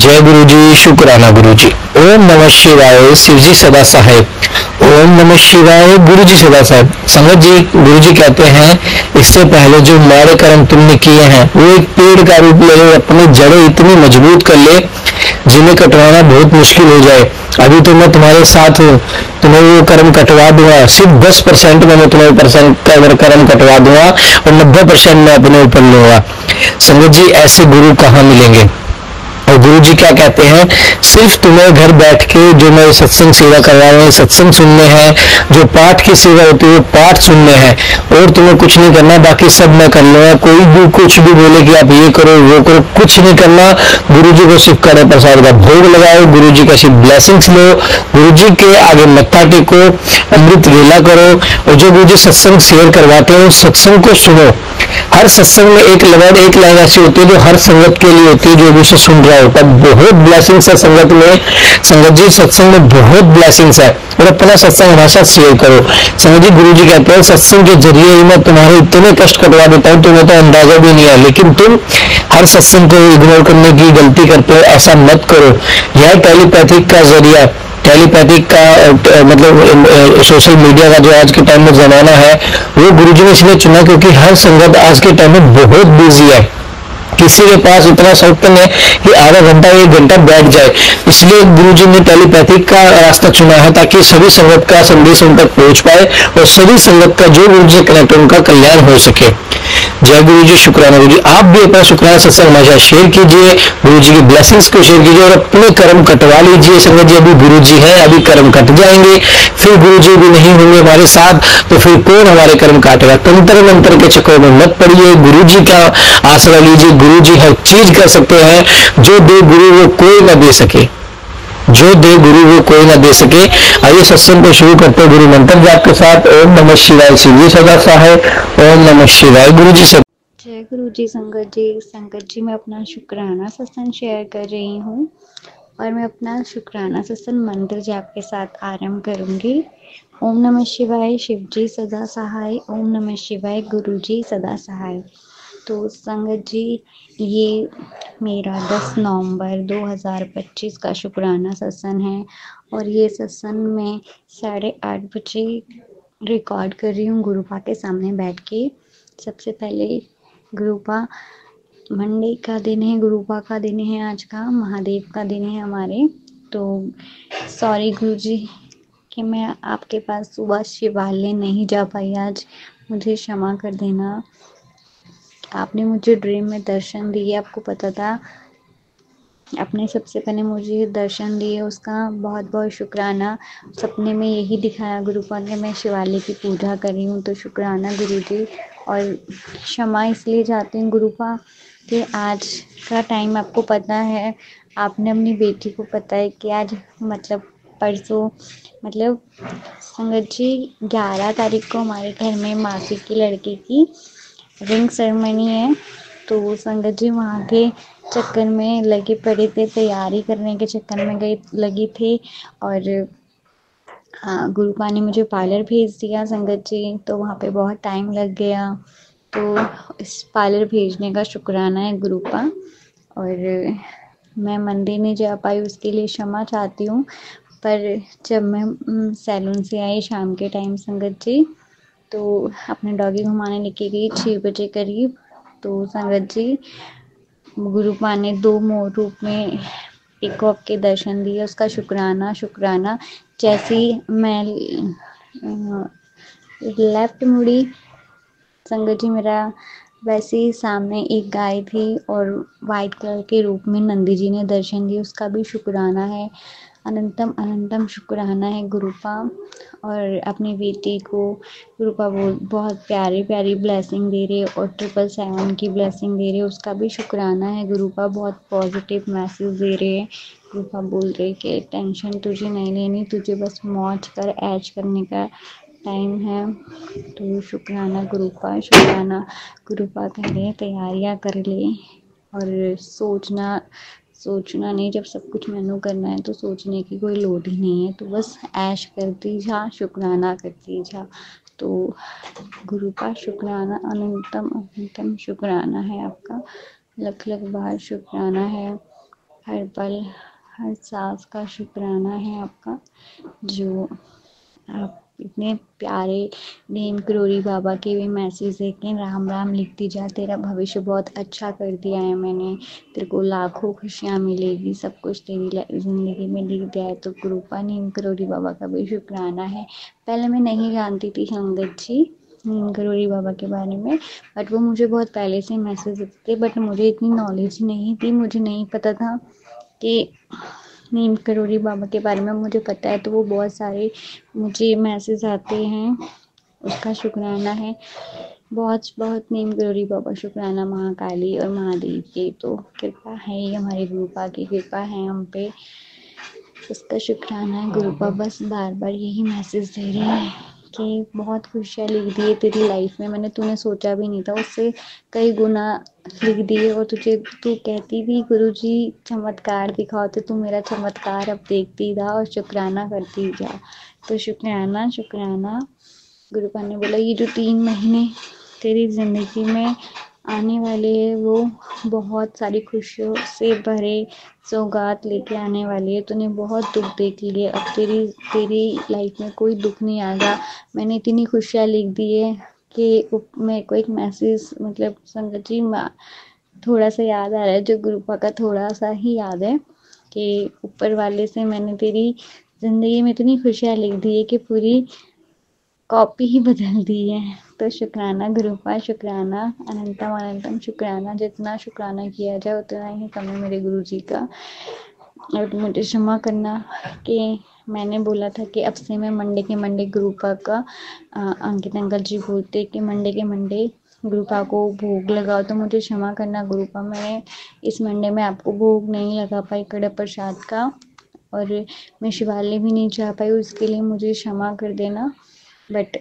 जय गुरु जी, शुक्राना गुरु जी। ओम नमः शिवाय, शिव जी सदा सहाय। ओम नमः शिवाय, गुरु जी सदा साहेब। संगत जी, गुरु जी कहते हैं इससे पहले जो माड़े कर्म तुमने किए हैं वो एक पेड़ का रूप ले ले, अपनी जड़ें इतनी मजबूत कर ले जिन्हें कटवाना बहुत मुश्किल हो जाए। अभी तो मैं तुम्हारे साथ हूँ, तुम्हें वो कर्म कटवा दूंगा। सिर्फ 10% में मैं तुम्हें कर्म कटवा दूंगा और 90% मैं अपने ऊपर लूंगा। संगत जी, ऐसे गुरु कहाँ मिलेंगे? और गुरु जी क्या कहते हैं, सिर्फ तुम्हें घर बैठ के जो मैं सत्संग सेवा करवा रहे हैं सत्संग सुनने हैं, जो पाठ की सेवा होती है वो पाठ सुनने हैं, और तुम्हें कुछ नहीं करना, बाकी सब मैं कर लूंगा। कोई भी कुछ भी बोले कि आप ये करो वो करो, कुछ नहीं करना। गुरु जी को सिर्फ कड़े प्रसाद का भोग लगाओ, गुरु जी का सिर्फ ब्लेसिंग्स लो, गुरु जी के आगे मत्था टेको, अमृत वेला करो, और जो गुरु जी सत्संग शेयर करवाते हैं सत्संग को सुनो। हर सत्संग में एक लाइन ऐसी होती है जो हर संगत के लिए होती है, जो भी उसे सुन रहा होता है। बहुत ब्लेसिंग्स है संगत में। संगत जी, सत्संग में बहुत ब्लेसिंग्स है, और अपना सत्संग हमेशा शेयर करो। संगत जी, गुरु जी कहते हैं सत्संग के जरिए ही मैं तुम्हारे इतने कष्ट कटवा देता हूँ, तुम्हें तो अंदाजा भी नहीं है, लेकिन तुम हर सत्संग को इग्नोर करने की गलती करते हो। ऐसा मत करो। यह टेलीपैथिक का जरिया, टेलीपैथिक का मतलब सोशल मीडिया का जो आज के टाइम में जमाना है, वो गुरुजी ने इसलिए चुना क्योंकि हर संगत आज के टाइम में बहुत बिजी है। किसी के पास इतना शौक नहीं है कि आधा घंटा 1 घंटा बैठ जाए, इसलिए गुरुजी ने टेलीपैथिक का रास्ता चुना है ताकि सभी संगत का संदेश उन तक पहुंच पाए और सभी संगत का जो गुरु से कनेक्ट उनका कल्याण हो सके। जय गुरु जी, शुक्राना गुरु जी। आप भी अपना शुक्राना सत्संग हमेशा शेयर कीजिए, गुरु जी की ब्लेसिंग्स को शेयर कीजिए और अपने कर्म कटवा लीजिए। संगत जी, अभी गुरु जी है, अभी कर्म कट जाएंगे, फिर गुरु जी भी नहीं होंगे हमारे साथ, तो फिर कौन हमारे कर्म काटेगा? तंत्र मंत्र के चक्कर में मत पड़िए, गुरु जी का आसरा लीजिए। गुरु जी हर चीज कर सकते हैं, जो दे गुरु वो कोई ना दे सके, जो दे गुरु वो कोई ना दे सके। आइए सत्संग को शुरू करते हैं गुरु मंत्र जाप के साथ। ओम नमः शिवाय, शिव जी सदा सहाय। ओम नमः शिवाय, गुरु जी से। जय गुरु जी। संगत जी, मैं अपना शुक्राना सत्संग शेयर कर रही हूँ और मैं अपना शुक्राना सत्संग मंत्र जाप के साथ आरंभ करूंगी। ओम नमः शिवाय, शिव जी सदा सहाय। ओम नमः शिवाय, गुरु जी सदा सहाय। तो संगत जी, ये मेरा 10 नवंबर 2025 का शुक्राना सत्संग है और ये सत्संग मैं 8:30 बजे रिकॉर्ड कर रही हूँ गुरुपा के सामने बैठ के। सबसे पहले गुरुपा मंडे का दिन है, गुरुपा का दिन है, आज का महादेव का दिन है हमारे। तो सॉरी गुरु जी कि मैं आपके पास सुबह शिवालय नहीं जा पाई आज, मुझे क्षमा कर देना। आपने मुझे ड्रीम में दर्शन दिए, आपको पता था, आपने सबसे पहले मुझे दर्शन दिए, उसका बहुत बहुत शुक्राना। सपने में यही दिखाया गुरुपा ने, मैं शिवालय की पूजा कर रही हूँ, तो शुक्राना गुरु जी। और क्षमा इसलिए चाहती हूँ गुरुपा कि आज का टाइम आपको पता है, आपने अपनी बेटी को पता है कि आज मतलब परसों मतलब संगत जी 11 तारीख को हमारे घर में मासी की लड़की की रिंग सेरेमनी है। तो संगत जी वहाँ के चक्कर में लगे पड़े थे, तैयारी करने के चक्कर में लगी थी। और हाँ, गुरुपा ने मुझे पार्लर भेज दिया संगत जी, तो वहाँ पे बहुत टाइम लग गया। तो इस पार्लर भेजने का शुक्राना है गुरुपा। और मैं मंदिर नहीं जा पाई, उसके लिए क्षमा चाहती हूँ। पर जब मैं सैलून से आई शाम के टाइम संगत जी, तो अपने डॉगी घुमाने लेके गई 6 बजे करीब। तो संगत जी, गुरुपा ने 2 मोर रूप में पीकॉक के दर्शन दिए, उसका शुक्राना। जैसे ही मैं लेफ्ट मुड़ी संगत जी, मेरा वैसे ही सामने एक गाय थी और वाइट कलर के रूप में नंदी जी ने दर्शन दिए, उसका भी शुक्राना है। अनंतम अनंतम शुक्राना है गुरुपा। और अपनी बेटी को गुरुपा बहुत प्यारी प्यारी ब्लेसिंग दे रहे और 777 की ब्लेसिंग दे रहे, उसका भी शुक्राना है गुरुपा। बहुत पॉजिटिव मैसेज दे रहे हैं। गुरुपा बोल रहे कि टेंशन तुझे नहीं लेनी, तुझे बस मौज कर, ऐश करने का टाइम है। तो शुक्राना गुरुपा, शुक्राना। गुरुपा कह रहे हैं तैयारियां कर ले और सोचना नहीं, जब सब कुछ मैनू करना है तो सोचने की कोई लोड ही नहीं है, तो बस ऐश करती जा, शुक्राना करती जा। तो गुरुपा शुक्राना, अनंतम अनंतम शुक्राना है आपका, लख लख बार शुक्राना है। हर पल हर सांस का शुक्राना है आपका, जो आप इतने प्यारे नीम करोड़ी बाबा के भी मैसेज देखें, राम राम लिखती जा, तेरा भविष्य बहुत अच्छा कर दिया है मैंने, तेरे को लाखों खुशियाँ मिलेगी, सब कुछ तेरी ज़िंदगी में लिख दिया है। तो कृपा नीम करोड़ी बाबा का भी शुक्राना है। पहले मैं नहीं जानती थी संगत जी नीम करोड़ी बाबा के बारे में, बट वो मुझे बहुत पहले से मैसेज देते थे, बट मुझे इतनी नॉलेज नहीं थी, मुझे नहीं पता था कि नीम करोड़ी बाबा के बारे में मुझे पता है। तो वो बहुत सारे मुझे मैसेज आते हैं, उसका शुक्राना है। बहुत बहुत नीम करोड़ी बाबा शुक्राना महाकाली और महादेव की तो कृपा है, ये हमारे गुरुपा की कृपा है हम पे, उसका शुक्राना है। गुरुपा बस बार बार यही मैसेज दे रहे हैं कि बहुत खुशियाँ लिख दी है तेरी लाइफ में, मैंने तूने सोचा भी नहीं था, उससे कई गुना लिख दिए। और तू कहती भी गुरुजी चमत्कार दिखाओ, तो तू मेरा चमत्कार अब देखती जा और शुक्राना करती जा। तो शुक्राना शुक्राना। गुरुपा ने बोला ये जो 3 महीने तेरी ज़िंदगी में आने वाले हैं वो बहुत सारी खुशियों से भरे सौगात लेके आने वाली है। तूने बहुत दुख देख लिए, अब तेरी लाइफ में कोई दुख नहीं आएगा। मैंने इतनी खुशियाँ लिख दी है कि मेरे को एक मैसेज मतलब संगत जी थोड़ा सा याद आ रहा है, जो गुरुपा का थोड़ा सा ही याद है कि ऊपर वाले से मैंने तेरी ज़िंदगी में इतनी खुशियाँ लिख दी है कि पूरी कॉपी ही बदल दी है। तो शुक्राना गुरुपा, शुक्राना अनंतम अनंतम शुक्राना। जितना शुक्राना किया जाए उतना ही कम है मेरे गुरुजी का। और मुझे क्षमा करना कि मैंने बोला था कि अब से मैं मंडे के मंडे गुरुपा का अंकित अंकल जी बोलते कि मंडे के मंडे गुरुपा को भोग लगाओ, तो मुझे क्षमा करना गुरुपा, मैंने इस मंडे में आपको भोग नहीं लगा पाई कड़क प्रसाद का, और मैं शिवालय भी नहीं जा पाई, उसके लिए मुझे क्षमा कर देना। बट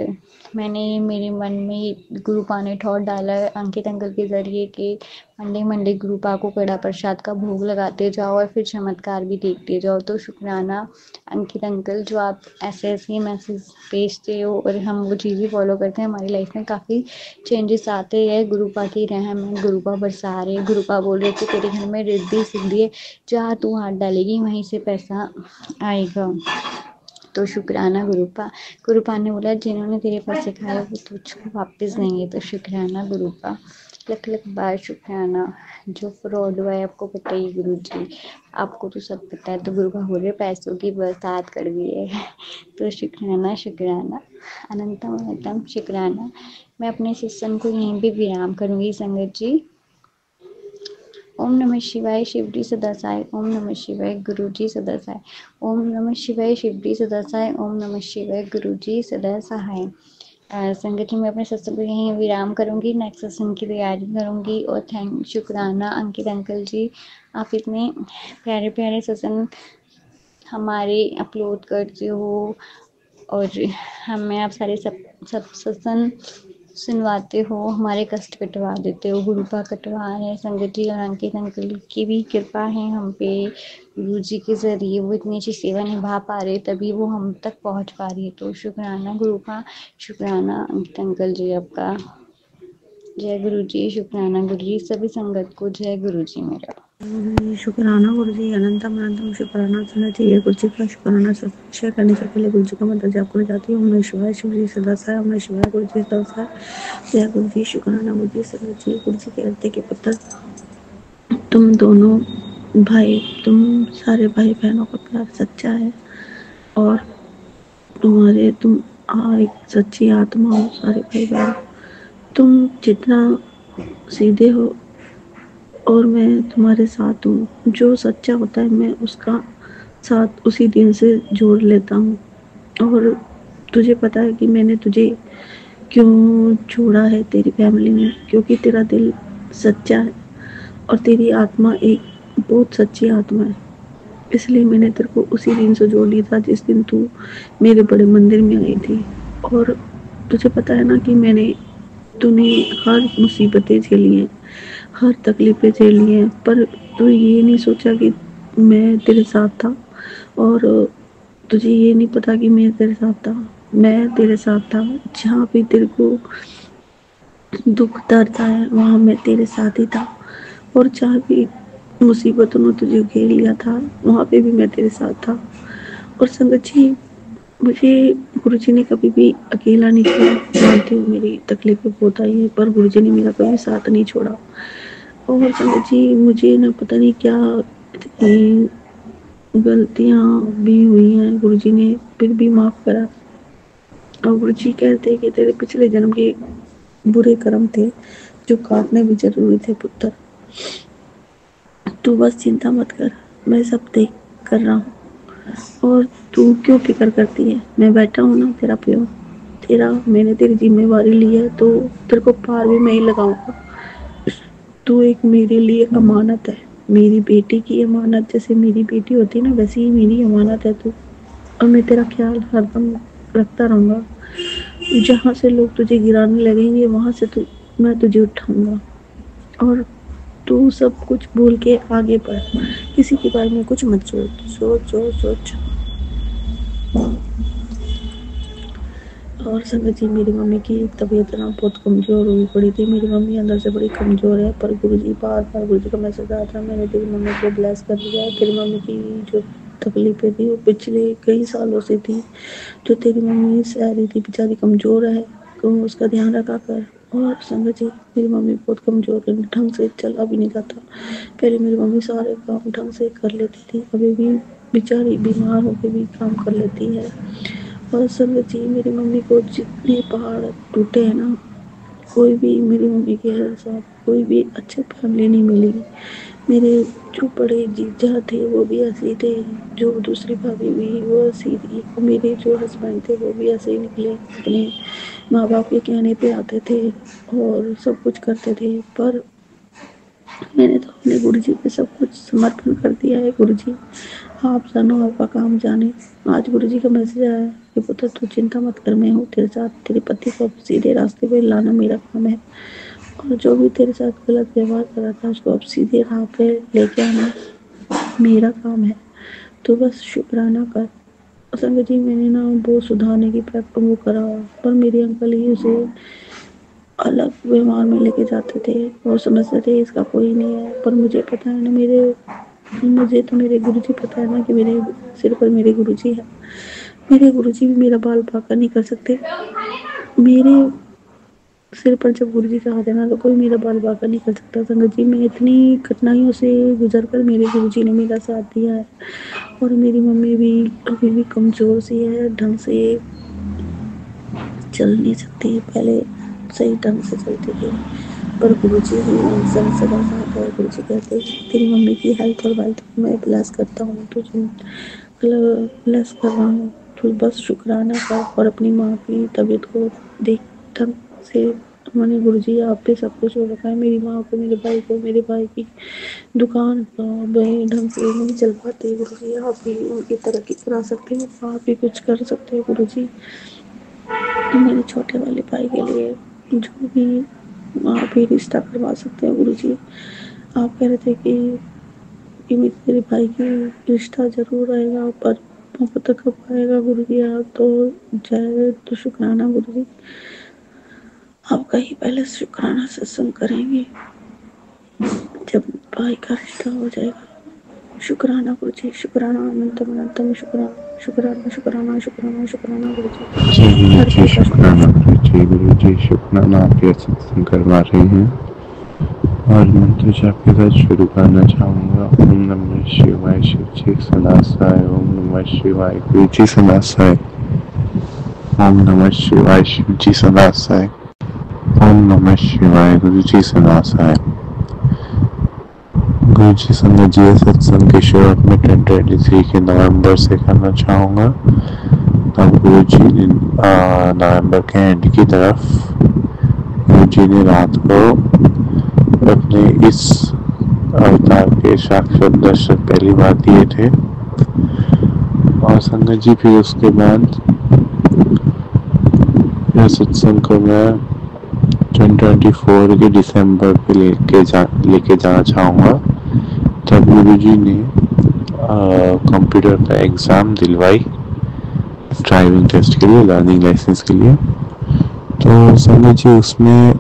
मैंने मेरे मन में गुरुपा ने थॉट डाला है अंकित अंकल के ज़रिए कि मंडे मंडे गुरुपा को कड़ा प्रसाद का भोग लगाते जाओ और फिर चमत्कार भी देखते जाओ। तो शुक्राना अंकित अंकल, जो आप ऐसे ऐसे मैसेज भेजते हो और हम वो चीज़ें फॉलो करते हैं, हमारी लाइफ में काफ़ी चेंजेस आते हैं। गुरुपा की रहम है, गुरुपा बरसा रहे, गुरुपा बोल रहे थे तेरे घर में रिद्धि सिद्धि है, जहाँ तू हाथ डालेगी वहीं से पैसा आएगा। तो शुक्राना गुरुपा। गुरुपा ने बोला जिन्होंने तेरे पैसे खाए वो तुझको वापस देंगे। तो शुक्राना गुरुपा, लख लख बार शुक्राना। जो फ्रॉड हुआ है आपको पता ही गुरुजी, आपको तो सब पता है। तो गुरुपा बोल रहे पैसों की बरसात कर दी है। तो शुक्राना शुक्राना अनंतम अनंतम शुक्राना। मैं अपने सत्संग को यहीं पे विराम करूँगी संगत जी। ओम नमः शिवाय, शिवजी सदा साय। ओम नमः शिवाय, गुरुजी सदा साय। ओम नमः शिवाय, शिवजी सदा साय। ओम नमः शिवाय, गुरुजी सदा सहाय। संगत जी मैं अपने सत्संग को यहीं विराम करूंगी, नेक्स्ट सत्संग की तैयारी करूंगी। और शुक्राना अंकित अंकल जी, आप इतने प्यारे प्यारे सत्संग हमारे अपलोड करते हो और हमें आप सारे सब सत्संग सुनवाते हो, हमारे कष्ट कटवा देते हो। गुरुपा कटवा है, संगत जी और अंकित अंकल की भी कृपा है हम पे, गुरु जी के ज़रिए वो इतनी अच्छी सेवा निभा पा रहे, तभी वो हम तक पहुंच पा रही है। तो शुक्राना गुरुपा, शुक्राना अंकित अंकल जी आपका। जय गुरु जी, शुक्राना गुरु जी, सभी संगत को जय गुरु जी मेरा। शुक्राना गुरु जी, अनंतम अनंतम शुक्राना सुनना चाहिए गुरु जी का। शुक्राना शेयर करने से पहले गुरु जी का मंत्र जाप करना चाहती हूँ। मैं शिवाय, शिव जी सदा साय। मैं शिवाय, गुरु जी सदा साय। जय गुरु जी, शुक्राना गुरु जी सदा जी। गुरु जी कहते के पुत्र, तुम दोनों भाई, तुम सारे भाई बहनों का प्यार सच्चा है और तुम एक सच्ची आत्मा हो सारे भाई बहन। तुम जितना सीधे हो और मैं तुम्हारे साथ हूँ। जो सच्चा होता है मैं उसका साथ उसी दिन से जोड़ लेता हूँ। और तुझे पता है कि मैंने तुझे क्यों छोड़ा है तेरी फैमिली में, क्योंकि तेरा दिल सच्चा है और तेरी आत्मा एक बहुत सच्ची आत्मा है। इसलिए मैंने तेरे को उसी दिन से जोड़ लिया था जिस दिन तू मेरे बड़े मंदिर में आई थी। और तुझे पता है ना कि तूने हर मुसीबतें झेली हैं, हर तकलीफें झेली हैं, पर तू ये नहीं सोचा कि मैं तेरे साथ था। और तुझे ये नहीं पता कि मैं तेरे साथ था। मैं तेरे साथ था, जहाँ भी तेरे को दुख दर्द आया वहाँ मैं तेरे साथ ही था। और जहाँ भी मुसीबतों ने तुझे घेर लिया था, वहाँ पे भी मैं तेरे साथ था। और संगत जी, मुझे गुरुजी ने कभी भी अकेला नहीं छोड़ा। मानती हूँ मेरी तकलीफें बहुत आई है, पर गुरुजी ने मेरा कभी साथ नहीं छोड़ा। और संगत जी, मुझे ना पता नहीं क्या गलतियाँ भी हुई हैं, गुरुजी ने फिर भी माफ़ करा। और गुरुजी कहते हैं कि तेरे पिछले जन्म के बुरे कर्म थे जो काटने भी जरूरी थे पुत्र। तू बस चिंता मत कर, मैं सब देख कर रहा हूँ। और तू क्यों फिक्र करती है, मैं बैठा हूँ ना तेरा प्यो। मैंने तेरी जिम्मेवारी ली है तो तेरे को पार भी मैं ही लगाऊंगा। तू एक मेरे लिए अमानत है, मेरी बेटी की अमानत। जैसे मेरी बेटी होती है ना, वैसे ही मेरी अमानत है तू। और मैं तेरा ख्याल हरदम रखता रहूंगा। जहाँ से लोग तुझे गिराने लगेंगे वहां से मैं तुझे उठाऊंगा। और तू सब कुछ भूल के आगे बढ़, किसी के बारे में कुछ मत सोच। सोच। और संगत जी, मेरी मम्मी की तबीयत ना बहुत कमज़ोर हुई पड़ी थी। मेरी मम्मी अंदर से बड़ी कमज़ोर है, पर गुरुजी बार गुरुजी का मैसेज आया था, मैंने तेरी मम्मी को ब्लेस कर दिया। तेरी मम्मी की जो तकलीफें थी वो पिछले कई सालों से थी, जो तेरी मम्मी सह रही थी, बेचारी कमज़ोर है, तो उसका ध्यान रखा कर। और संगत जी, मेरी मम्मी बहुत कमज़ोर है, ढंग से चला भी नहीं जाता। पहले मेरी मम्मी सारे काम ढंग से कर लेती थी, अभी भी बेचारी बीमार होकर भी काम कर लेती है। और संगत जी, मेरी मम्मी को जितने पहाड़ टूटे हैं ना, कोई भी मेरी मम्मी के साथ कोई भी अच्छे फैमिली नहीं मिली। मेरे जो बड़े जीजा थे वो भी ऐसे थे, जो दूसरी भाभी भी वो ऐसी थी, मेरे जो हस्बैंड थे वो भी ऐसे ही निकले, अपने माँ बाप के कहने पे आते थे और सब कुछ करते थे। पर मैंने तो अपने गुरुजी पे सब कुछ समर्पण कर दिया है। गुरुजी आप जानो, आपका काम जाने। आज गुरुजी का मैसेज आया कि पुत्र तू चिंता मत कर, मैं हूँ तेरे साथ। तेरे पति को सीधे रास्ते पे लाना मेरा काम है, और जो भी तेरे साथ गलत व्यवहार कर रहा था उसको अब सीधे राह पे लेके आना मेरा काम है। तो बस शुक्राना कर। संगत जी, मैंने ना बहुत सुधारने की वो करा, पर मेरे अंकल ही उसे अलग व्यवहार में लेके जाते थे। वो समझते थे इसका कोई नहीं है, पर मुझे पता है ना, मुझे तो मेरे गुरुजी पता है ना कि मेरे सिर पर मेरे गुरुजी है। मेरे गुरुजी भी मेरा बाल बांका नहीं कर सकते। मेरे सिर पर जब गुरुजी का हाथ है ना, तो कोई मेरा बाल बांका नहीं कर सकता। संगत जी, मैं इतनी कठिनाइयों से गुजर कर मेरे गुरुजी ने मेरा साथ दिया है। और मेरी मम्मी भी अभी भी कमज़ोर सी है, ढंग से चल नहीं सकती, पहले सही ढंग से चलती थी। पर गुरुजी सदा साथ है। गुरुजी कहते हैं तेरी मम्मी की हेल्थ और वेल्थ मैं ब्लेस करता हूँ, तुझे ब्लेस कर रहा हूँ, तो बस शुक्राना कर। और अपनी माँ की तबीयत को देख ढंग से। मैंने गुरुजी आप पे सब कुछ हो रखा है। मेरी माँ को, मेरे भाई की दुकान वही ढंग से नहीं चल पाती। गुरुजी आप भी उनकी तरक्की करा सकते हो, आप भी कुछ कर सकते हो गुरुजी। मेरे छोटे वाले भाई के लिए जो भी आप ही रिश्ता करवा सकते हैं गुरुजी। आप कह रहे थे कि मेरे भाई की रिश्ता जरूर आएगा, पर मोहब्बत कब आएगा गुरुजी? आप तो जाए तो शुक्राना गुरुजी, आपका ही पहले शुक्राना सत्संग करेंगे जब भाई का रिश्ता हो जाएगा। शुक्राना गुरुजी, शुक्राना अनंतम अनंतम, शुक्राना शुक्राना शुक्राना शुक्राना शुक्राना गुरुजी। शुक्राना गुरुजी, शुक्राना आप ये सत्संग करवा रही हैं। और मंत्र जाप के साथ शुरू करना चाहूँगा। ओम नमः शिवाय, शिव जी सदा सहाय। ओम नमः शिवाय, गुरु जी सदा सहाय। ओम नमः शिवाय, शिव जी सदा सहाय। ओम नमः शिवाय, गुरु जी सदा सहाय। गुरु जी संगत जी सत्संग की शुरुआत में 2023 के नवंबर से करना चाहूँगा। तब गुरु जी ने नवंबर के एंड की तरफ गुरु जी ने रात को अपने इस अवतार के साक्षात दर्शन पहली बार दिए थे। और संगत जी फिर उसके बाद यह सत्संग को मैं 2024 के दिसंबर पे लेके जाना चाहूँगा। तब गुरु जी ने कंप्यूटर का एग्ज़ाम दिलवाई ड्राइविंग टेस्ट के लिए, लर्निंग लाइसेंस के लिए। तो संगत जी उसमें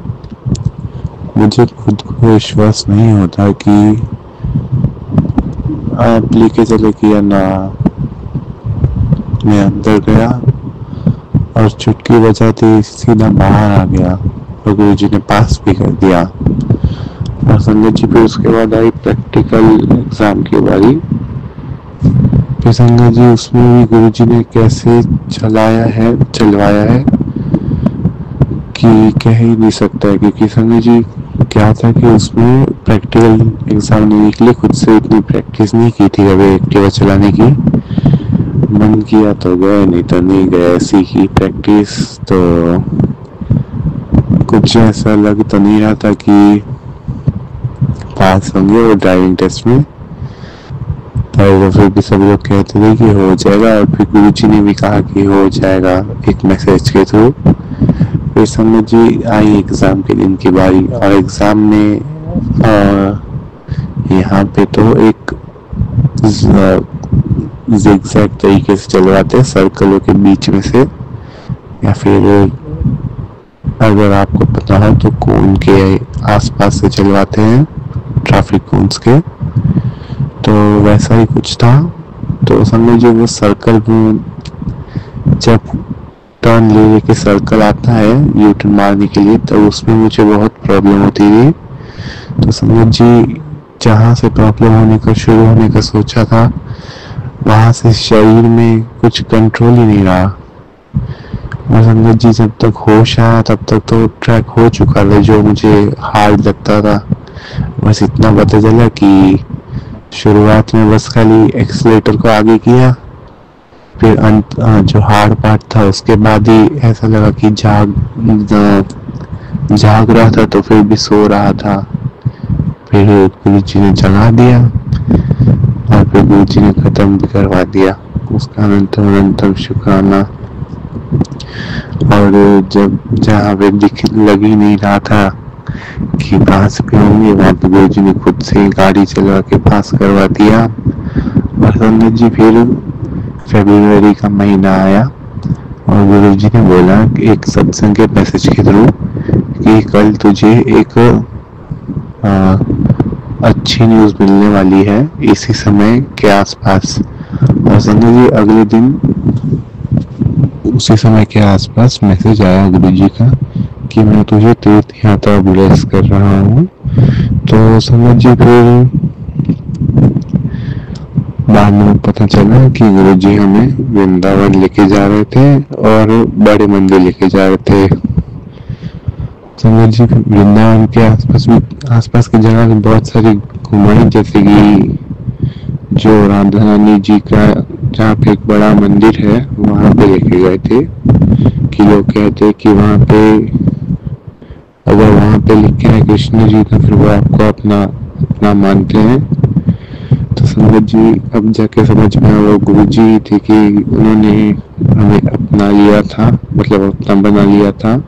मुझे खुद को विश्वास नहीं होता कि आप लेके चले किया ना। मैं अंदर गया और चुटकी बजाते सीधा बाहर आ गया और गुरु जी ने पास भी कर दिया। और संगत जी फिर उसके बाद आई प्रैक्टिकल एग्जाम की बारी। फिर संगत जी उसमें भी गुरु जी ने कैसे चलवाया है कि कह ही नहीं सकता है, क्योंकि संगत जी क्या था कि उसमें प्रैक्टिकल एग्जाम देने के लिए खुद से इतनी प्रैक्टिस नहीं की थी अभी एक्टिवा चलाने की। मन किया तो गए, नहीं तो नहीं गए। ऐसी ही प्रैक्टिस तो कुछ ऐसा लग तो नहीं रहा था कि पास होंगे वो ड्राइविंग टेस्ट में, पर फिर भी सब लोग कहते थे कि हो जाएगा। और फिर गुरु जी ने भी कहा कि हो जाएगा एक मैसेज के थ्रू। फिर समझ जी आई एग्जाम के दिन की बारी, और एग्जाम में यहाँ पे तो एक जिगजैग तरीके से चलवाते हैं सर्कलों के बीच में से, या फिर अगर आपको पता हो तो कोन के आसपास से चलवाते हैं, ट्रैफिक कोन्स के। तो वैसा ही कुछ था। तो समझ लीजिए वो सर्कल में जब टर्न ले लेके सर्कल आता है यू टर्न मारने के लिए, तो उसमें मुझे बहुत प्रॉब्लम होती थी। तो समझ जी जहाँ से प्रॉब्लम होने का शुरू होने का सोचा था वहां से शरीर में कुछ कंट्रोल ही नहीं रहा। और समझ जी जब तक होश आया तब तक तो ट्रैक हो चुका था जो मुझे हार्ड लगता था। बस इतना पता चला कि शुरुआत में बस खाली एक्सीलेटर को आगे किया, फिर जो हार्ड पार्ट था उसके बाद ही ऐसा लगा कि जाग रहा था तो फिर भी सो रहा था। फिर गुरु जी ने जगा दिया और फिर गुरु जी ने खत्म भी करवा दिया। उसका अनंतम शुक्राना। और जब जहाँ पे लग ही नहीं रहा था कि पास पे होंगे, वहां पे गुरु जी ने खुद से गाड़ी चलवा के पास करवा दिया। और संगत जी फिर फरवरी का महीना आया और गुरु जी ने बोला एक सत्संग के मैसेज के थ्रू कि कल तुझे एक अच्छी न्यूज मिलने वाली है इसी समय के आसपास। और संगत जी अगले दिन उसी समय के आसपास मैसेज आया गुरु जी का कि मैं तुझे तीर्थ यात्रा ब्लेस कर रहा हूँ। तो समझ जी फिर बाद में पता चला कि गुरु जी हमें वृंदावन लेके जा रहे थे और बड़े मंदिर लेके जा रहे थे। समझ जी वृंदावन के आसपास की जगह भी बहुत सारी घुमाई, जैसे कि जो राधा रानी जी का जहाँ पे एक बड़ा मंदिर है वहां पे लेके गए थे कि लोग कहते हैं कि वहां पे अगर वहां पे लिखे है कृष्ण जी तो फिर वो आपको अपना मानते हैं। तो संगत जी अब जाके समझ में वो गुरु जी थे कि उन्होंने हमें अपना लिया था, मतलब अपना बना लिया था।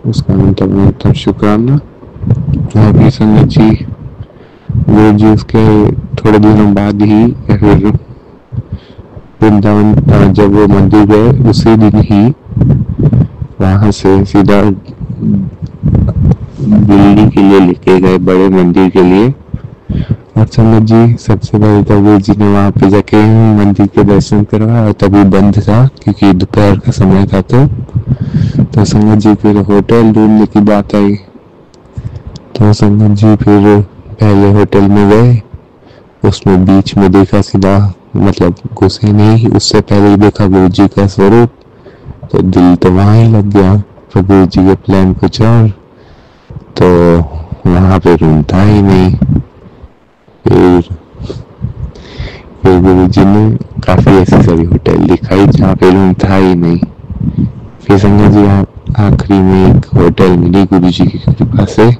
उसका मतलब शुक्राना। और भी संगत जी गुरु जी उसके थोड़े दिनों बाद ही या फिर वृंदावन जब वो मंदिर गए उसी दिन ही वहां से सीधा दिल्ली के लिए लेके गए, बड़े मंदिर के लिए। और संगत जी सबसे पहले तो गुरु जी ने वहां पे जाके मंदिर के दर्शन करवाया और तभी बंद था क्योंकि दोपहर का समय था। तो संगत जी फिर होटल ढूंढने की बात आई। तो संगत जी फिर पहले होटल में गए, उसमें बीच में देखा सीधा, मतलब घुसे नहीं, उससे पहले ही देखा गुरु जी का स्वरूप, तो दिल तो वहां ही लग गया। तो गुरु जी के प्लान कुछ और, तो वहां पे रूम था ही नहीं। फिर गुरु जी ने काफी ऐसी सारी होटल दिखाई जहाँ पे रूम था ही नहीं। फिर संगत जी आखिरी में एक होटल मिली गुरु जी की कृपा से।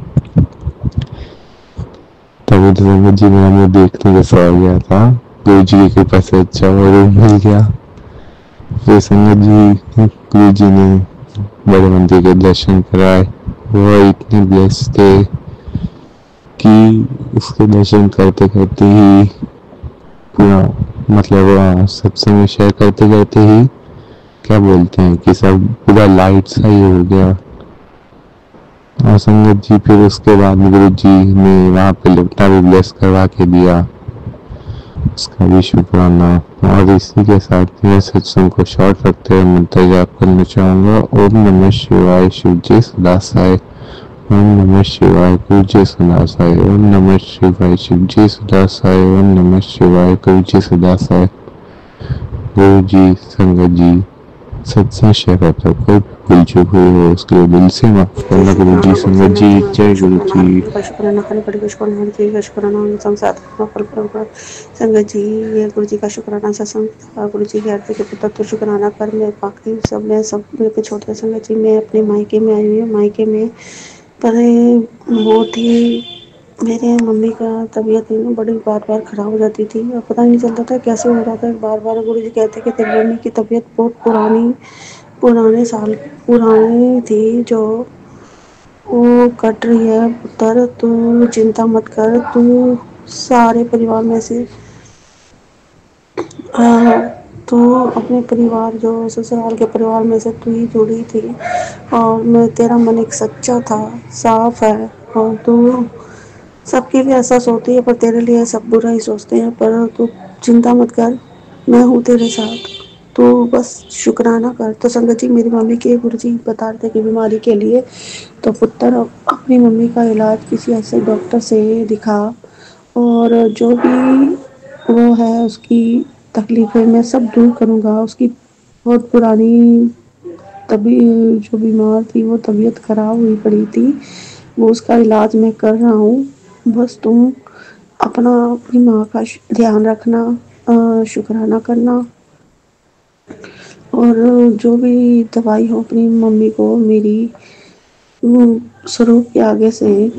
तभी तो संगत जी मेरा मुंह देखने जैसा हो गया था, गुरु जी की कृपा से अच्छा रूम मिल गया। फिर संगत जी गुरु जी ने बड़े मंदिर के दर्शन कराए, वो इतने ब्लेस थे कि उसके दर्शन करते करते ही पूरा, मतलब सत्संग में शेयर करते करते ही क्या बोलते हैं कि सब पूरा लाइट सा ही हो गया। और संगत जी फिर उसके बाद गुरु जी ने वहां पे लिपटा भी ब्लेस करवा के दिया। इसका भी शुक्राना। और इसी के साथ मैं सत्संग को शॉर्ट रखते हुए मंत्र जाप करना चाहूँगा। ओम नमः शिवाय शिव जी सदा सहाय। ओम नमः शिवाय गुरु जी सदा सहाय। ओम नमः शिवाय शिव जी सदा सहाय। ओम नमः शिवाय गुरु जी सदा सहाय। गुरु जी, संगत जी, सत्संग शेयर करता हूँ, कोई भूल चूक हुई हो उसके लिए दिल से माफ करना। गुरु जी, संगत जी, जय गुरु जी। शुक्राना खाली पड़ी शुक्राना जी का शुक्राना संसार फल पर संगत जी, ये गुरु जी का शुक्राना सत्संग गुरु जी के आरती के पुत्र तो शुक्राना कर मैं बाकी सब मैं सब पे छोड़कर संगत जी मैं अपने मायके में आई हुई हूँ। मायके में पर बहुत ही मेरे मम्मी का तबीयत बड़ी बार खराब हो जाती थी और पता नहीं चलता था कैसे हो रहा था। बार गुरु जी कहते कि तेरी मम्मी की तबीयत बहुत पुरानी थी जो वो कट रही है पुत्र, तू चिंता मत कर, तू सारे परिवार में से तो अपने परिवार जो ससुराल के परिवार में से तू ही जुड़ी थी और मैं तेरा मन एक सच्चा था, साफ है और तू सबके लिए ऐसा सोचती है पर तेरे लिए सब बुरा ही सोचते हैं। पर तू चिंता मत कर, मैं हूँ तेरे साथ, तू बस शुक्राना कर। तो संगत जी मेरी मम्मी के गुरु जी बता रहे थे कि बीमारी के लिए तो पुत्र अपनी मम्मी का इलाज किसी ऐसे डॉक्टर से दिखा और जो भी वो है उसकी तकलीफें मैं सब दूर करूँगा। उसकी बहुत पुरानी तभी जो बीमार थी वो तबीयत खराब हुई पड़ी थी, वो उसका इलाज मैं कर रहा हूँ। बस तुम अपनी माँ का ध्यान रखना, शुक्राना करना और जो भी दवाई हो अपनी मम्मी को मेरी स्वरूप के आगे से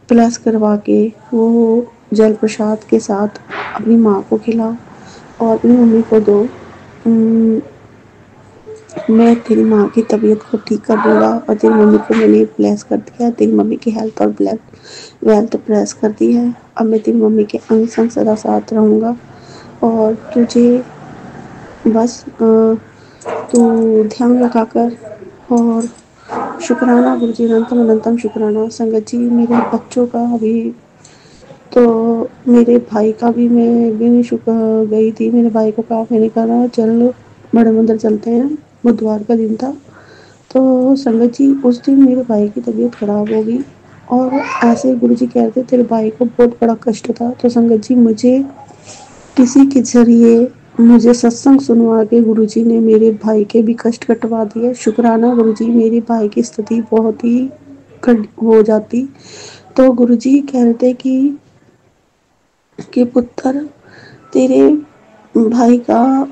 प्लस करवा के वो जल प्रसाद के साथ अपनी माँ को खिलाओ और अपनी मम्मी को दो। मैं तेरी माँ की तबीयत को ठीक कर दूंगा और तेरी मम्मी को मैंने ब्लेस कर दिया, तेरी मम्मी की हेल्थ और वेल्थ ब्लेस कर दी है। अब मैं तेरी मम्मी के अंग संग सदा साथ रहूँगा और तुझे बस तू ध्यान लगा कर और शुक्राना गुरु जी, अनंतम शुक्राना। संगत जी मेरे बच्चों का अभी तो मेरे भाई का भी मैं भी नहीं गई थी, मेरे भाई को कहा मैंने कहा चल बड़े मंदिर चलते हैं, बुधवार का दिन था। तो संगत जी उस दिन मेरे भाई की तबीयत खराब हो गई और ऐसे गुरु जी कह रहे थे तेरे भाई को बहुत बड़ा कष्ट था। तो संगत जी मुझे किसी के जरिए मुझे सत्संग सुनवा के गुरु जी ने मेरे भाई के भी कष्ट कटवा दिए। शुक्राना गुरु जी, मेरे भाई की स्थिति बहुत ही हो जाती तो गुरु जी कह रहे थे कि पुत्र तेरे भाई का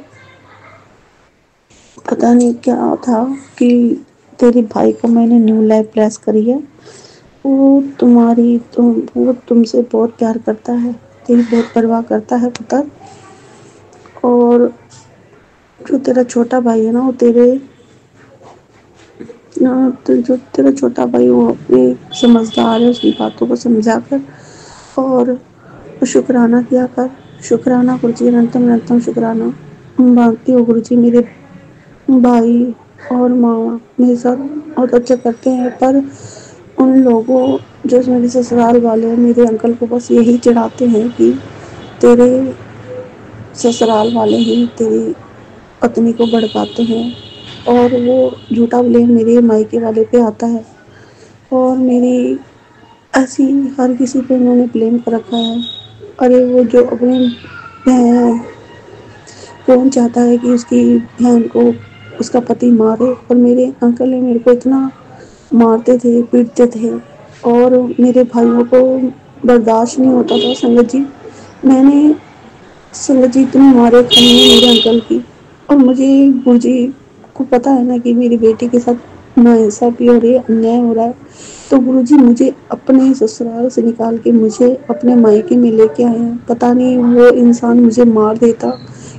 पता नहीं क्या था कि तेरे भाई को मैंने न्यू लाइफ ब्लेस करी है, वो वो तुमसे बहुत प्यार करता है, तेरी बहुत परवाह करता है पुत्र। और जो तेरा छोटा भाई है ना वो जो तेरा छोटा भाई वो अपने समझदार है, उसकी बातों को समझा कर और शुक्राना किया कर। शुक्राना गुरु जी, अनंतम शुक्राना मांगती हो गुरु जी। मेरे भाई और माँ मेरे साथ बहुत अच्छा करते हैं पर उन लोगों जो मेरे ससुराल वाले हैं मेरे अंकल को बस यही चिढ़ाते हैं कि तेरे ससुराल वाले ही तेरी पत्नी को भड़काते हैं और वो झूठा ब्लेम मेरे मायके वाले पे आता है और मेरी ऐसी हर किसी पे उन्होंने ब्लेम कर रखा है। अरे वो जो अपने बहन, कौन चाहता है कि उसकी बहन को उसका पति मारे, और मेरे अंकल ने मेरे को इतना मारते थे पीटते थे और मेरे भाइयों को बर्दाश्त नहीं होता था। संगत जी मैंने इतने मारे खाए मेरे अंकल की और मुझे गुरुजी को पता है ना कि मेरी बेटी के साथ नाइंसाफी हो रही है, अन्याय हो रहा है। तो गुरुजी मुझे अपने ससुराल से निकाल के मुझे अपने मायके में लेके आए हैं। पता नहीं वो इंसान मुझे मार देता,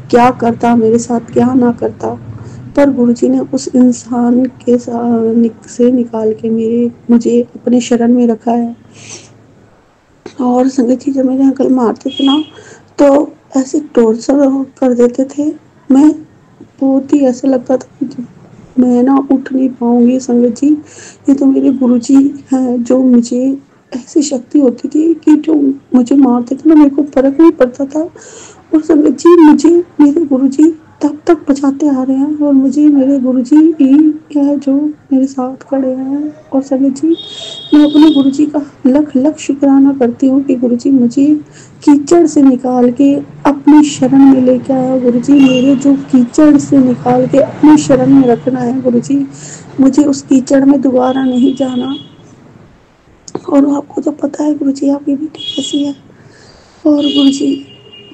क्या करता मेरे साथ, क्या ना करता, पर गुरुजी ने उस इंसान के से निकाल के मुझे अपने शरण में रखा है। और संगत जी जब मेरे अंकल मारते थे ना तो ऐसे टॉर्चर कर देते थे, मैं बहुत ही ऐसा लगता था कि मैं ना उठ नहीं पाऊंगी। संगत जी ये तो मेरे गुरुजी हैं जो मुझे ऐसी शक्ति होती थी कि जो मुझे मारते थे ना, मेरे को फर्क नहीं पड़ता था। और संगत जी, मुझे मेरे गुरुजी तब तक बचाते आ रहे हैं, और मुझे मेरे गुरुजी ही है जो मेरे साथ खड़े हैं। और संगत जी, मैं अपने गुरुजी का लख लख शुक्राना करती हूँ कि गुरुजी मुझे कीचड़ से निकाल के अपनी शरण में लेके आया। गुरुजी, मेरे जो कीचड़ से निकाल के अपनी शरण में रखना है गुरुजी, मुझे उस कीचड़ में दोबारा नहीं जाना। और आपको तो पता है गुरुजी आपकी बेटी कैसी है। और गुरुजी,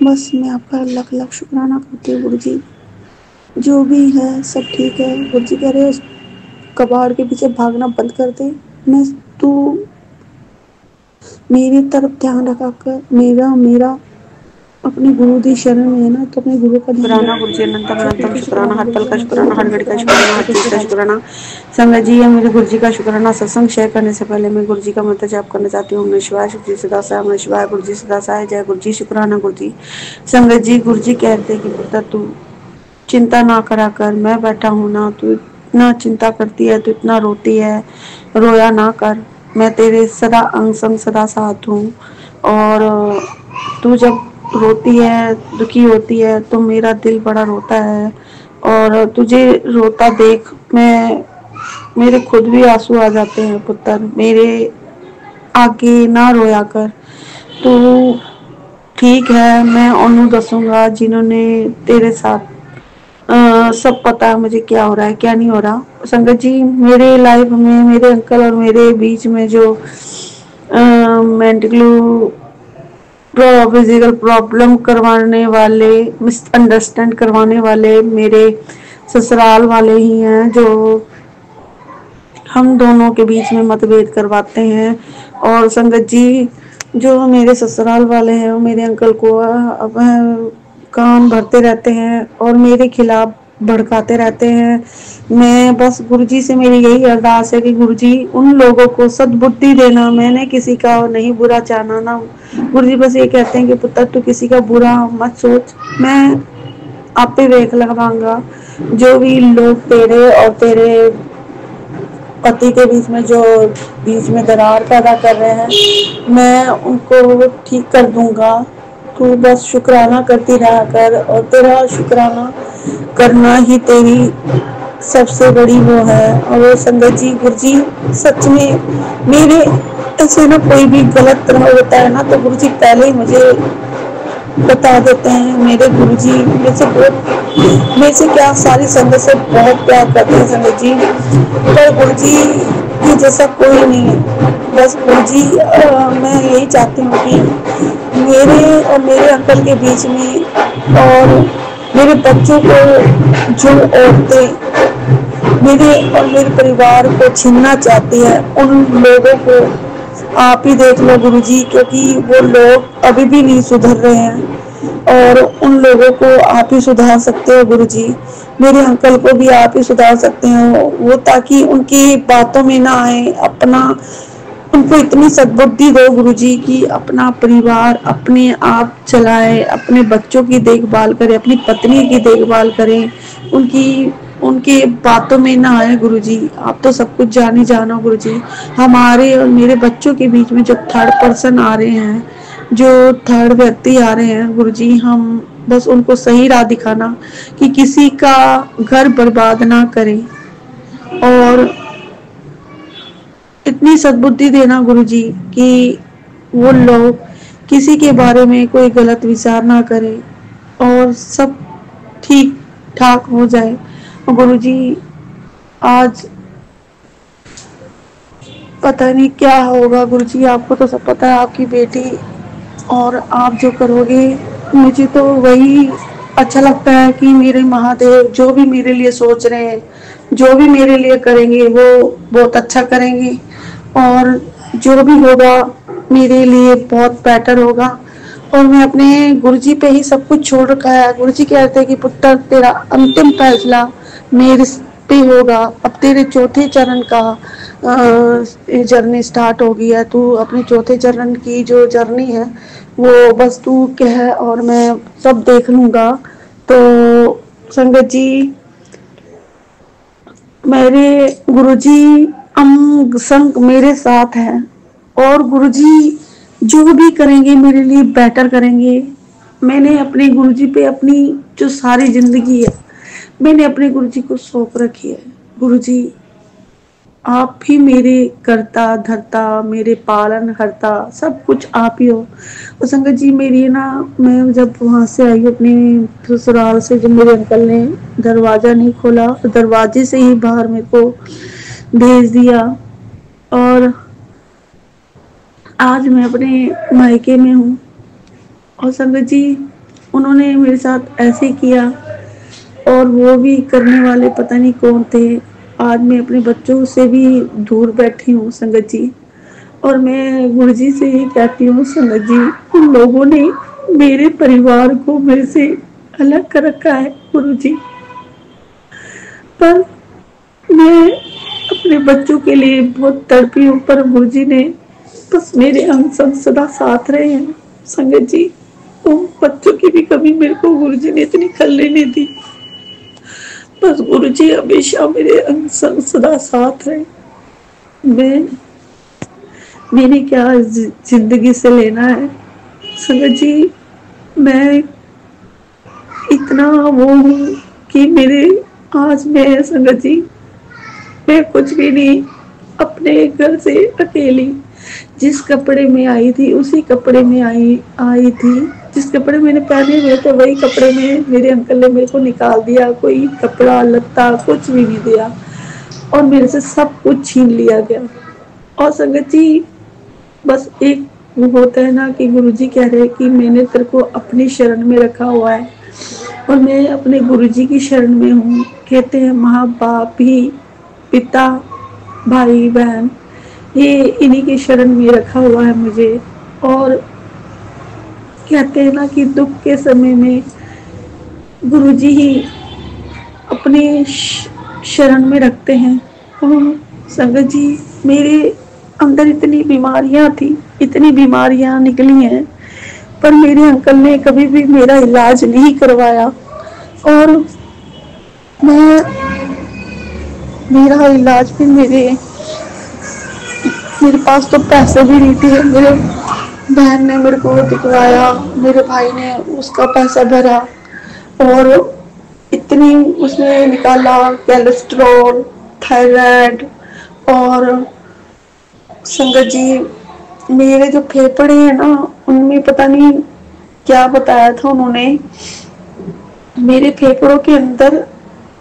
बस मैं आपका लख लख शुक्राना करती हूँ गुरुजी, जो भी है सब ठीक है। गुरुजी कह रहे उस कबाड़ के पीछे भागना बंद कर दे, मैं तू मेरी तरफ ध्यान रखा कर, मेरा अपने गुरु दी शरण में है ना, तो अपने गुरु का शुक्राना गुरुजी, अनंतम अनंतम शुक्राना, हर पल का शुक्राना, हर घड़ी का शुक्राना, हर चीज का शुक्राना। संगत जी, ये मेरे गुरुजी का शुक्राना। सत्संग शेयर करने से पहले मैं गुरुजी का मंत्र जाप करना चाहती हूँ। नमः शिवाय, गुरुजी सदा सहाय, नमः शिवाय, गुरुजी सदा सहाय, जय गुरुजी, शुक्राना गुरुजी। संगत जी, गुरुजी कहते कि पुत्र तू चिंता ना करा कर, मैं बैठा हूँ ना, तू इतना चिंता करती है, तू इतना रोती है, रोया ना कर, मैं तेरे सदा अंग संग सदा साथ हूँ। और तू जब रोती है, दुखी होती है, तो मेरा दिल बड़ा रोता है, और तुझे रोता देख मेरे खुद भी आंसू आ जाते हैं। पुत्र, मेरे आगे ना रोया कर, तू ठीक है, मैं उन्हें दसूंगा जिन्होंने तेरे साथ सब पता है मुझे क्या हो रहा है क्या नहीं हो रहा। संगत जी, मेरे लाइफ में मेरे अंकल और मेरे बीच में जो मेंटल फिजिकल प्रॉब्लम करवाने वाले, मिसअंडरस्टैंड करवाने वाले मेरे ससुराल वाले ही हैं, जो हम दोनों के बीच में मतभेद करवाते हैं। और संगत जी, जो मेरे ससुराल वाले हैं वो मेरे अंकल को अब कान भरते रहते हैं और मेरे खिलाफ भड़काते रहते हैं। मैं बस गुरुजी से मेरी यही अरदास है कि गुरुजी उन लोगों को सद्बुद्धि देना। मैंने किसी का नहीं बुरा चाहना ना, गुरुजी बस ये कहते हैं कि पुत्र तू किसी का बुरा मत सोच, मैं आप पे वेख लगवाऊंगा। जो भी लोग तेरे और तेरे पति के बीच में दरार पैदा कर रहे हैं, मैं उनको ठीक कर दूंगा। तू बस शुक्राना करती रहा कर, और तेरा शुक्राना करना ही तेरी सबसे बड़ी वो है। और वो संगत जी, गुरुजी सच में मेरे ऐसे ना कोई भी गलत तरह होता है ना, तो गुरुजी पहले ही मुझे बता देते हैं। मेरे गुरुजी मेरे से क्या सारी संगत से बहुत प्यार करते हैं संगत जी, पर गुरुजी की जैसा कोई नहीं है। बस गुरुजी, मैं यही चाहती हूँ कि मेरे और मेरे अंकल के बीच में और मेरे बच्चों को जो औरतें मेरे और मेरे परिवार को छीनना चाहती है, उन लोगों को आप ही देख लो गुरुजी, क्योंकि वो लोग अभी भी नहीं सुधर रहे हैं, और उन लोगों को आप ही सुधार सकते हो गुरुजी। मेरे अंकल को भी आप ही सुधार सकते हो, वो ताकि उनकी बातों में ना आए, उनको इतनी सद्बुद्धि दो गुरुजी कि अपना परिवार अपने आप चलाए, अपने बच्चों की देखभाल करें, अपनी पत्नी की देखभाल करें, उनके बातों में ना आए गुरुजी। आप तो सब कुछ जानो गुरुजी। हमारे और मेरे बच्चों के बीच में जो थर्ड पर्सन आ रहे हैं, जो थर्ड व्यक्ति आ रहे हैं गुरुजी, हम बस उनको सही राह दिखाना कि किसी का घर बर्बाद ना करें, और इतनी सद्बुद्धि देना गुरुजी कि वो लोग किसी के बारे में कोई गलत विचार ना करें और सब ठीक ठाक हो जाए। गुरुजी, आज पता नहीं क्या होगा गुरुजी, आपको तो सब पता है, आपकी बेटी और आप जो करोगे, मुझे तो वही अच्छा लगता है कि मेरे महादेव जो भी मेरे लिए सोच रहे हैं, जो भी मेरे लिए करेंगे, वो बहुत अच्छा करेंगे, और जो भी होगा मेरे लिए बहुत बेटर होगा। और मैं अपने गुरुजी पे ही सब कुछ छोड़ रखा है। गुरुजी कहते हैं कि पुत्र, तेरा अंतिम फैसला मेरे पे होगा। अब तेरे चौथे चरण का जर्नी स्टार्ट हो गई है। तू अपने चौथे चरण की जो जर्नी है वो बस तू कह और मैं सब देख लूंगा। तो संगत जी, मेरे गुरुजी अंग संग मेरे साथ हैं, और गुरुजी जो भी करेंगे मेरे लिए बेटर करेंगे। मैंने अपने गुरुजी पे अपनी जो सारी जिंदगी है मैंने अपने गुरुजी को सौंप रखी है। गुरुजी आप ही मेरे करता धरता, मेरे पालन करता, सब कुछ आप ही हो। और संगत जी मेरी ना, मैं जब वहां से आई अपने ससुराल से, जब मेरे अंकल ने दरवाजा नहीं खोला तो दरवाजे से ही बाहर मेरे को भेज दिया, और आज मैं अपने मायके में हूँ। और संगत जी उन्होंने मेरे साथ ऐसे किया, और वो भी करने वाले पता नहीं कौन थे। आज मैं अपने बच्चों से भी दूर बैठी हूँ संगत जी, और मैं गुरुजी से ही कहती हूँ संगत जी, उन लोगों ने मेरे परिवार को मेरे से अलग कर रखा है गुरुजी, पर मैं अपने बच्चों के लिए बहुत तड़पी हूँ, पर गुरुजी ने बस मेरे अंग संग सदा साथ रहे हैं संगत जी। तो बच्चों की भी कभी मेरे को गुरुजी ने इतनी खलने नहीं दी, बस गुरुजी हमेशा मेरे अंग संग सदा साथ रहे। मैंने क्या जिंदगी से लेना है संगत जी, मैं इतना वो हूँ कि मेरे आज मैं संगत जी मैं कुछ भी नहीं, अपने घर से अकेली जिस कपड़े में आई थी उसी कपड़े में आई थी, जिस कपड़े मैंने पहने हुए थे वही कपड़े में मेरे अंकल ने मेरे को निकाल दिया। कोई कपड़ा लत्ता कुछ भी नहीं दिया, और मेरे से सब कुछ छीन लिया गया। और संगत जी बस एक वो होता है ना कि गुरुजी कह रहे हैं कि मैंने तेरे को अपनी शरण में रखा हुआ है, और मैं अपने गुरुजी की शरण में हूँ। कहते हैं माँ बाप ही, पिता भाई बहन, ये इन्हीं की शरण में रखा हुआ है मुझे। और कहते हैं ना कि दुख के समय में गुरुजी ही अपने शरण में रखते हैं। और संगत जी मेरे अंदर इतनी बीमारियां थी, इतनी बीमारियां निकली हैं, पर मेरे अंकल ने कभी भी मेरा इलाज नहीं करवाया। और मेरा इलाज भी मेरे पास तो पैसे भी नहीं थे। मेरे बहन ने मेरे को दिखवाया, मेरे भाई ने उसका पैसा भरा, और इतनी उसने निकाला कोलेस्ट्रॉल, थायराइड, और संगत जी मेरे जो फेफड़े हैं ना उनमें पता नहीं क्या बताया था उन्होंने, मेरे फेफड़ों के अंदर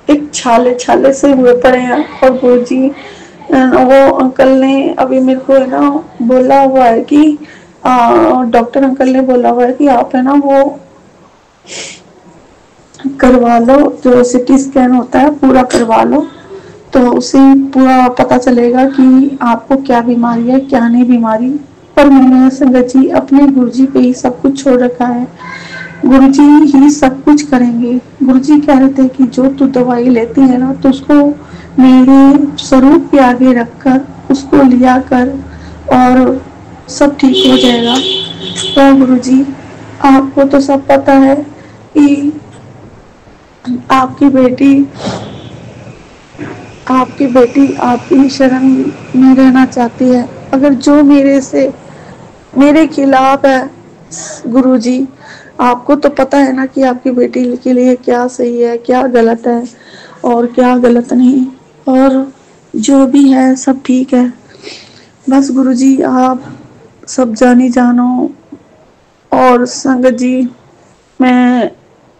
एक छाले छाले से हुए पड़े हैं। और गुरुजी वो अंकल ने अभी मेरे को है ना बोला हुआ है कि डॉक्टर अंकल ने बोला हुआ है कि आप है ना वो करवा लो, जो सिटी स्कैन होता है पूरा करवा लो, तो उसे पूरा पता चलेगा कि आपको क्या बीमारी है क्या नहीं बीमारी। पर मैंने संगत जी अपने गुरुजी पे ही सब कुछ छोड़ रखा है, गुरुजी ही सब कुछ करेंगे। गुरुजी कह रहे थे कि जो तू दवाई लेती है ना तो उसको मेरे स्वरूप के आगे रखकर उसको लिया कर और सब ठीक हो जाएगा। तो गुरुजी आपको तो सब पता है कि आपकी बेटी आपकी शरण में रहना चाहती है। अगर जो मेरे खिलाफ है गुरुजी, आपको तो पता है ना कि आपकी बेटी के लिए क्या सही है क्या गलत है और क्या गलत नहीं, और जो भी है सब ठीक है। बस गुरुजी आप सब जानी जानो। और संगत जी मैं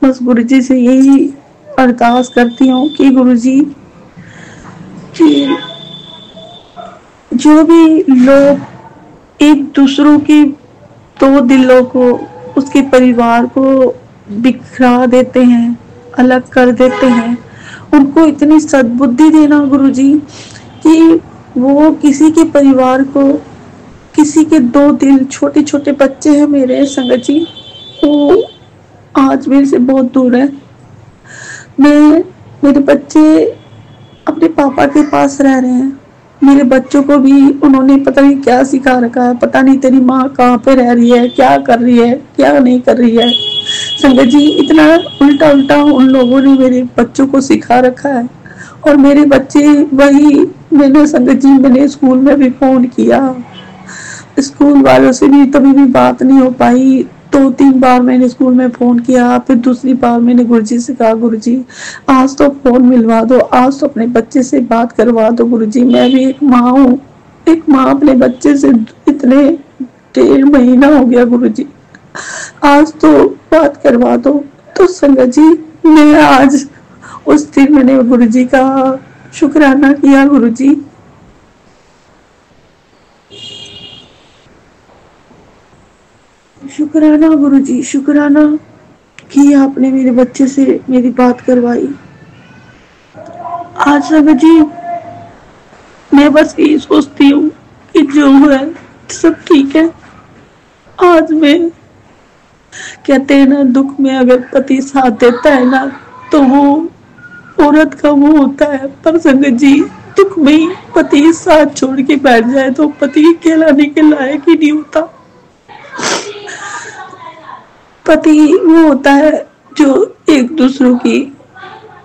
बस गुरुजी से यही अरदास करती हूँ कि गुरुजी कि जो भी लोग एक दूसरों की दो दिलों को, उसके परिवार को बिखरा देते हैं, अलग कर देते हैं, उनको इतनी सद्बुद्धि देना गुरुजी कि वो किसी के परिवार को, किसी के दो दिल, छोटे छोटे बच्चे हैं मेरे संगत जी, वो आज मेरे से बहुत दूर है। मेरे बच्चे अपने पापा के पास रह रहे हैं। मेरे बच्चों को भी उन्होंने पता नहीं क्या सिखा रखा है, पता नहीं तेरी माँ कहाँ पे रह रही है, क्या कर रही है, क्या नहीं कर रही है। संगत जी इतना उल्टा उल्टा उन लोगों ने मेरे बच्चों को सिखा रखा है, और मेरे बच्चे वही, मैंने संगत जी मैंने स्कूल में भी फोन किया, स्कूल वालों से भी तभी भी बात नहीं हो पाई। 2-3 बार मैंने स्कूल में फोन किया, फिर दूसरी बार मैंने गुरुजी से कहा, गुरुजी आज तो फोन मिलवा दो, आज तो अपने बच्चे से बात करवा दो गुरुजी, मैं भी एक माँ हूँ, एक माँ अपने बच्चे से इतने 1.5 महीना हो गया गुरुजी, आज तो बात करवा दो। तो संगत जी मैं आज उस दिन मैंने गुरुजी का शुक्राना किया, गुरुजी शुक्राना, गुरुजी शुक्राना कि आपने मेरे बच्चे से मेरी बात करवाई। आज संगत जी मैं बस यही सोचती हूँ कि जो है सब ठीक है। आज मैं कहते हैं ना, दुख में अगर पति साथ देता है ना तो वो औरत का वो होता है, पर संगत जी दुख में ही पति साथ छोड़ के बैठ जाए तो पति कहलाने के लायक ही नहीं होता। पति वो होता है जो एक दूसरों की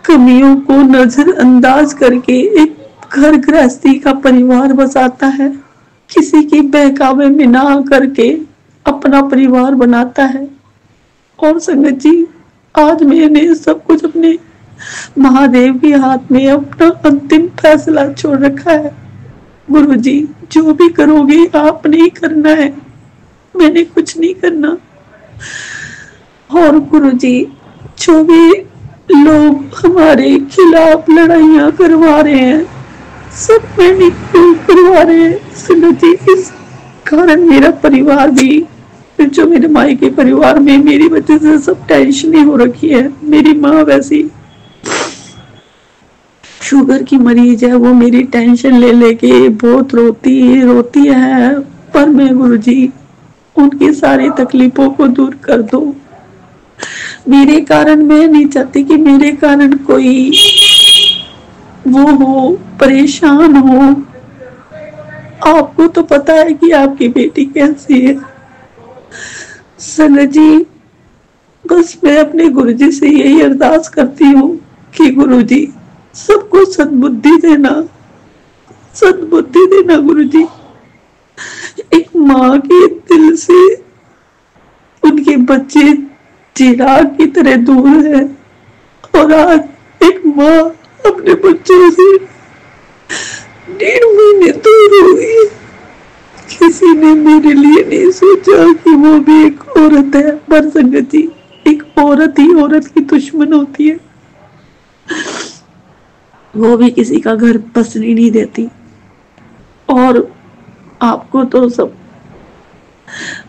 कमियों को नजरअंदाज करके एक घर गृहस्थी का परिवार बसाता है, किसी की बहकावे में ना करके अपना परिवार बनाता है। और संगत जी आज मैंने सब कुछ अपने महादेव के हाथ में अपना अंतिम फैसला छोड़ रखा है। गुरुजी जो भी करोगे आपने ही करना है, मैंने कुछ नहीं करना। और गुरुजी जो भी लोग हमारे खिलाफ लड़ाइयाँ करवा रहे हैं सब मैंने क्यों करवा रहे हैं संगत जी, इस कारण मेरा परिवार भी, जो मेरे माई के परिवार में मेरी वजह से सब टेंशन हो रखी है। मेरी माँ वैसी शुगर की मरीज है, वो मेरी टेंशन ले लेके बहुत रोती है, पर मैं गुरुजी उनकी सारी तकलीफों को दूर कर दो। मेरे कारण मैं नहीं चाहती कि मेरे कारण कोई वो हो, परेशान हो। आपको तो पता है कि आपकी बेटी कैसी है संगत जी। बस मैं अपने गुरुजी से यही अरदास करती हूँ कि गुरुजी सबको सद्बुद्धि देना, सद्बुद्धि देना गुरुजी। एक माँ के दिल से उनके बच्चे चिराग की तरह दूर है, और आज एक माँ अपने बच्चों से 1.5 महीने दूर हो गई। किसी ने मेरे लिए नहीं सोचा कि वो भी एक औरत है, पर संगत जी एक औरत ही औरत की दुश्मन होती है, वो भी किसी का घर बसने नहीं देती। और आपको तो सब,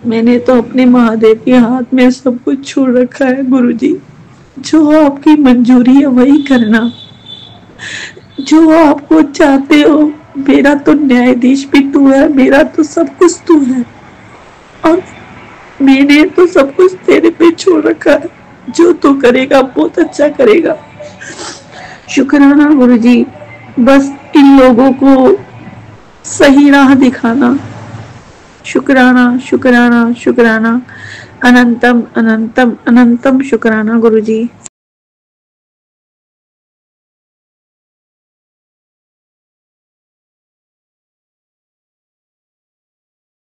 मैंने तो अपने महादेव के हाथ में सब कुछ छोड़ रखा है गुरुजी। जो आपकी मंजूरी है वही करना, जो आपको चाहते हो। मेरा तो न्यायाधीश भी तू है, मेरा तो सब कुछ तू है, और मैंने तो सब कुछ तेरे पे छोड़ रखा है। जो तू करेगा बहुत अच्छा करेगा। शुक्राना गुरुजी, बस इन लोगों को सही राह दिखाना। शुक्राना शुक्राना शुक्राना, अनंतम अनंतम अनंतम शुक्राना गुरुजी।